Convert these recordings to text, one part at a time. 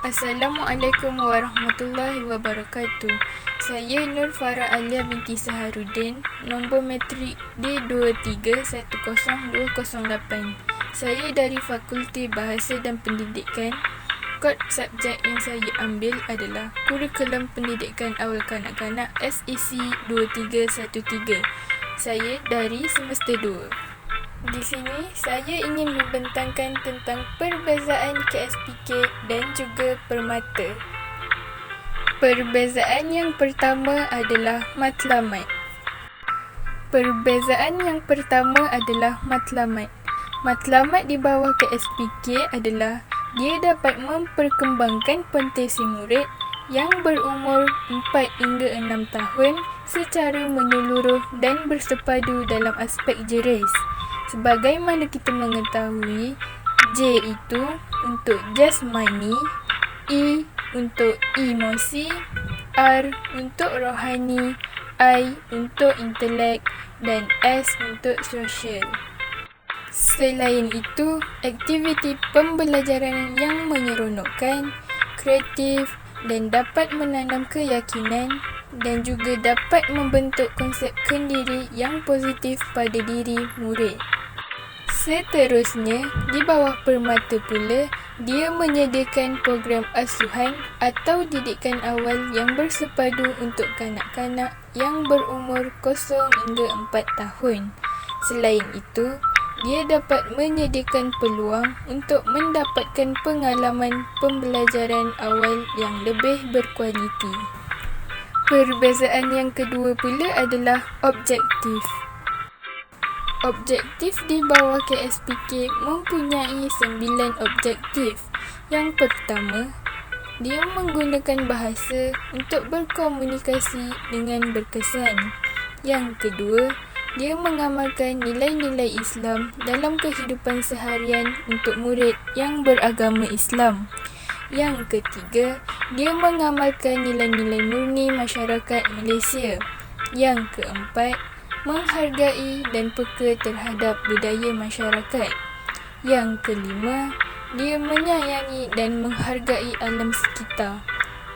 Assalamualaikum warahmatullahi wabarakatuh. Saya Nur Farah Alia binti Saharuddin, nombor matrik D2310208. Saya dari Fakulti Bahasa dan Pendidikan. Kod subjek yang saya ambil adalah Kurikulum Pendidikan Awal Kanak-kanak SEC 2313. Saya dari semester 2. Di sini saya ingin membentangkan tentang perbezaan KSPK dan juga permata. Perbezaan yang pertama adalah matlamat. Matlamat di bawah KSPK adalah dia dapat memperkembangkan potensi murid yang berumur 4 hingga 6 tahun secara menyeluruh dan bersepadu dalam aspek jeris. Sebagaimana kita mengetahui, J itu untuk jasmani, E untuk emosi, R untuk rohani, I untuk intelek dan S untuk sosial. Selain itu, aktiviti pembelajaran yang menyeronokkan, kreatif dan dapat menanam keyakinan dan juga dapat membentuk konsep kendiri yang positif pada diri murid. Seterusnya, di bawah permata pula, dia menyediakan program asuhan atau didikan awal yang bersepadu untuk kanak-kanak yang berumur 0 hingga 4 tahun. Selain itu, dia dapat menyediakan peluang untuk mendapatkan pengalaman pembelajaran awal yang lebih berkualiti. Perbezaan yang kedua pula adalah objektif. Objektif di bawah KSPK mempunyai 9 objektif. Yang pertama, dia menggunakan bahasa untuk berkomunikasi dengan berkesan. Yang kedua, dia mengamalkan nilai-nilai Islam dalam kehidupan seharian untuk murid yang beragama Islam. Yang ketiga, dia mengamalkan nilai-nilai murni masyarakat Malaysia. Yang keempat, menghargai dan peka terhadap budaya masyarakat. Yang kelima, dia menyayangi dan menghargai alam sekitar.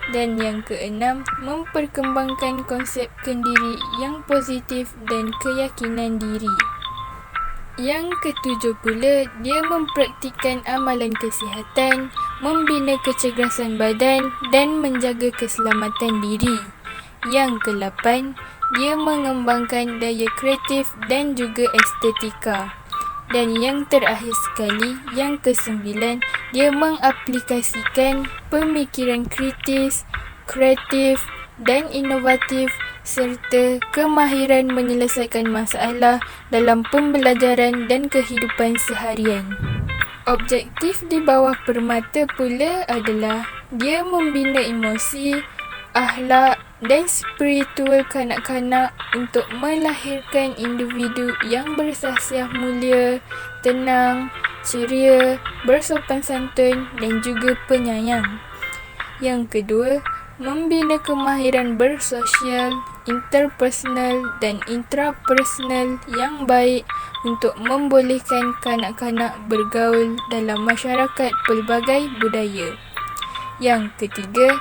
Dan yang keenam, memperkembangkan konsep kendiri yang positif dan keyakinan diri. Yang ketujuh pula, dia mempraktikkan amalan kesihatan, membina kecergasan badan dan menjaga keselamatan diri. Yang ke-8, dia mengembangkan daya kreatif dan juga estetika. Dan yang terakhir sekali, yang ke-9, dia mengaplikasikan pemikiran kritis, kreatif dan inovatif serta kemahiran menyelesaikan masalah dalam pembelajaran dan kehidupan seharian. Objektif di bawah permata pula adalah dia membina emosi, akhlak dan spiritual kanak-kanak untuk melahirkan individu yang bersahsiah mulia, tenang, ceria, bersopan santun dan juga penyayang. Yang kedua, membina kemahiran bersosial, interpersonal dan intrapersonal yang baik untuk membolehkan kanak-kanak bergaul dalam masyarakat pelbagai budaya. Yang ketiga,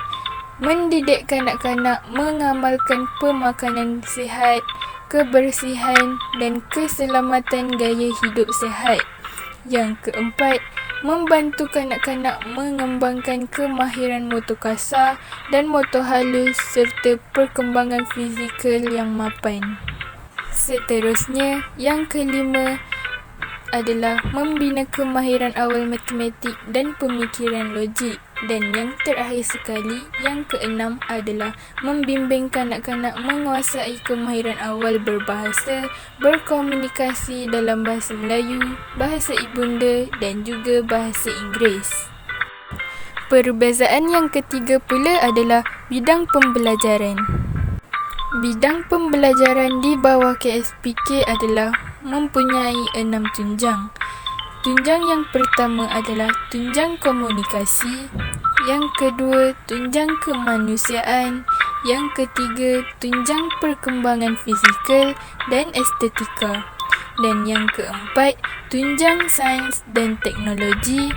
mendidik kanak-kanak mengamalkan pemakanan sihat, kebersihan dan keselamatan gaya hidup sihat. Yang keempat, membantu kanak-kanak mengembangkan kemahiran motor kasar dan motor halus serta perkembangan fizikal yang mapan. Seterusnya, yang kelima adalah membina kemahiran awal matematik dan pemikiran logik. Dan yang terakhir sekali, yang keenam adalah membimbing kanak-kanak menguasai kemahiran awal berbahasa, berkomunikasi dalam bahasa Melayu, bahasa ibunda dan juga bahasa Inggeris. Perbezaan yang ketiga pula adalah bidang pembelajaran. Bidang pembelajaran di bawah KSPK adalah mempunyai 6 tunjang. Tunjang yang pertama adalah tunjang komunikasi, yang kedua tunjang kemanusiaan, yang ketiga tunjang perkembangan fizikal dan estetika, dan yang keempat tunjang sains dan teknologi,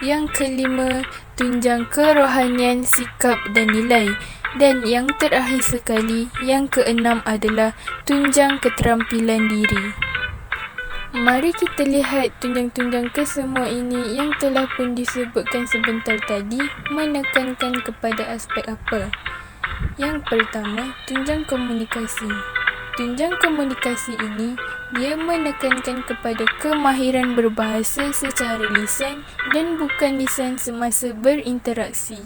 Yang kelima, tunjang kerohanian, sikap dan nilai. Dan yang terakhir sekali, yang keenam adalah tunjang keterampilan diri. Mari kita lihat tunjang-tunjang kesemua ini yang telah pun disebutkan sebentar tadi menekankan kepada aspek apa. Yang pertama, tunjang komunikasi. Tunjang komunikasi ini, dia menekankan kepada kemahiran berbahasa secara lisan dan bukan lisan semasa berinteraksi.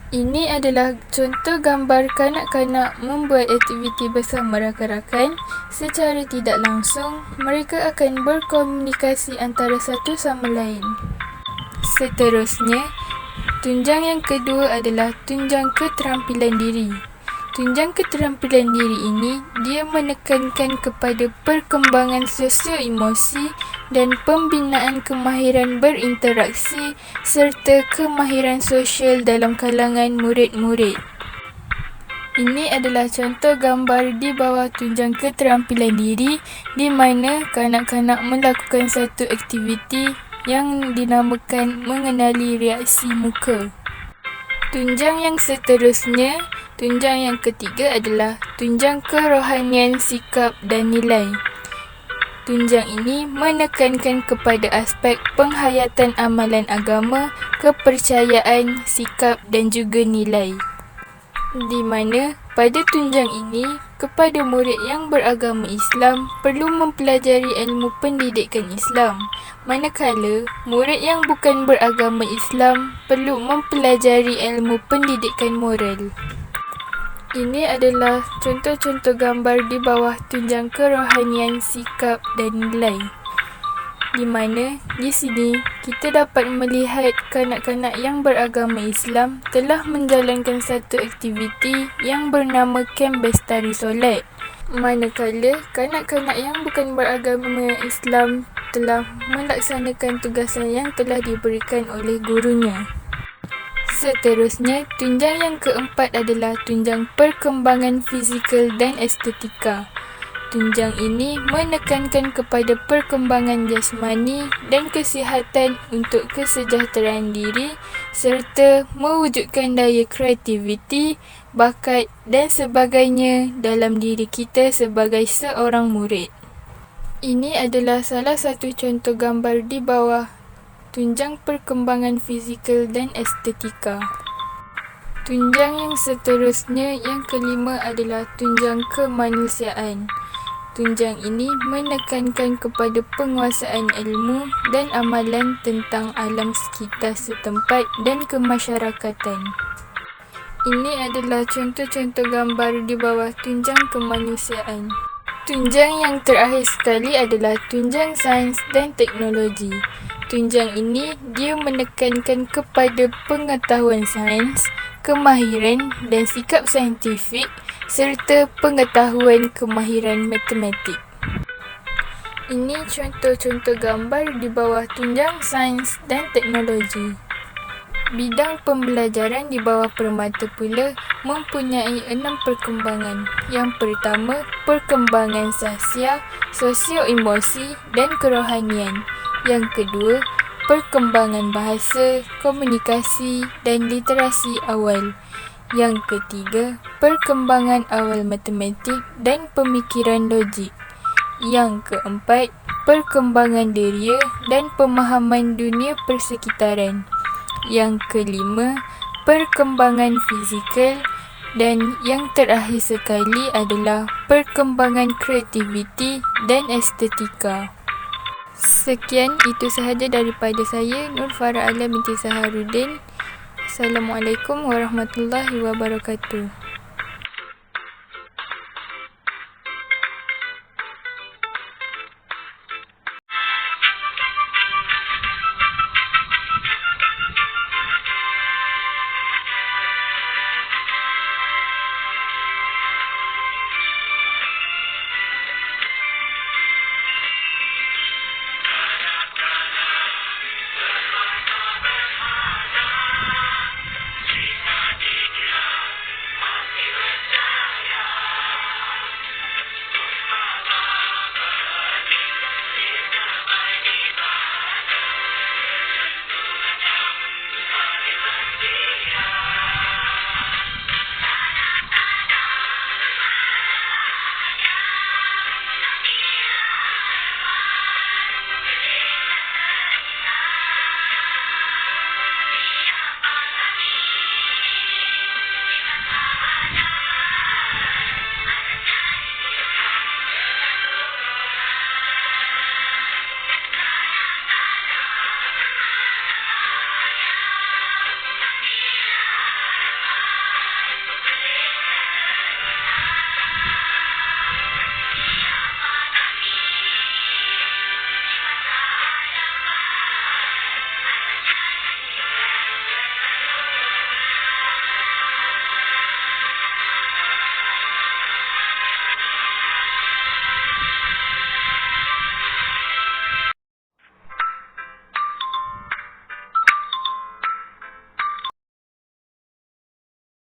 Ini adalah contoh gambar kanak-kanak membuat aktiviti bersama rakan-rakan. Secara tidak langsung, mereka akan berkomunikasi antara satu sama lain. Seterusnya, tunjang yang kedua adalah tunjang keterampilan diri. Tunjang keterampilan diri ini, dia menekankan kepada perkembangan sosio-emosi dan pembinaan kemahiran berinteraksi serta kemahiran sosial dalam kalangan murid-murid. Ini adalah contoh gambar di bawah tunjang keterampilan diri di mana kanak-kanak melakukan satu aktiviti yang dinamakan mengenali reaksi muka. Tunjang yang seterusnya, tunjang yang ketiga adalah tunjang kerohanian, sikap dan nilai. Tunjang ini menekankan kepada aspek penghayatan amalan agama, kepercayaan, sikap dan juga nilai. Di mana pada tunjang ini, kepada murid yang beragama Islam perlu mempelajari ilmu pendidikan Islam, manakala murid yang bukan beragama Islam perlu mempelajari ilmu pendidikan moral. Ini adalah contoh-contoh gambar di bawah tunjang kerohanian, sikap dan nilai. Di mana di sini kita dapat melihat kanak-kanak yang beragama Islam telah menjalankan satu aktiviti yang bernama Kem Bestari Solat. Manakala kanak-kanak yang bukan beragama Islam telah melaksanakan tugasan yang telah diberikan oleh gurunya. Seterusnya, tunjang yang keempat adalah tunjang perkembangan fizikal dan estetika. Tunjang ini menekankan kepada perkembangan jasmani dan kesihatan untuk kesejahteraan diri serta mewujudkan daya kreativiti, bakat dan sebagainya dalam diri kita sebagai seorang murid. Ini adalah salah satu contoh gambar di bawah tunjang perkembangan fizikal dan estetika. Tunjang yang seterusnya, yang kelima adalah tunjang kemanusiaan. Tunjang ini menekankan kepada penguasaan ilmu dan amalan tentang alam sekitar setempat dan kemasyarakatan. Ini adalah contoh-contoh gambar di bawah tunjang kemanusiaan. Tunjang yang terakhir sekali adalah tunjang sains dan teknologi. Tunjang ini dia menekankan kepada pengetahuan sains, kemahiran dan sikap saintifik serta pengetahuan kemahiran matematik. Ini contoh-contoh gambar di bawah tunjang sains dan teknologi. Bidang pembelajaran di bawah permata pula mempunyai 6 perkembangan. Yang pertama, perkembangan sahsia, sosio-emosi dan kerohanian. Yang kedua, perkembangan bahasa, komunikasi dan literasi awal. Yang ketiga, perkembangan awal matematik dan pemikiran logik. Yang keempat, perkembangan deria dan pemahaman dunia persekitaran. Yang kelima, perkembangan fizikal. Dan yang terakhir sekali adalah perkembangan kreativiti dan estetika. Sekian, itu sahaja daripada saya, Nur Farah Alia binti Saharuddin. Assalamualaikum warahmatullahi wabarakatuh.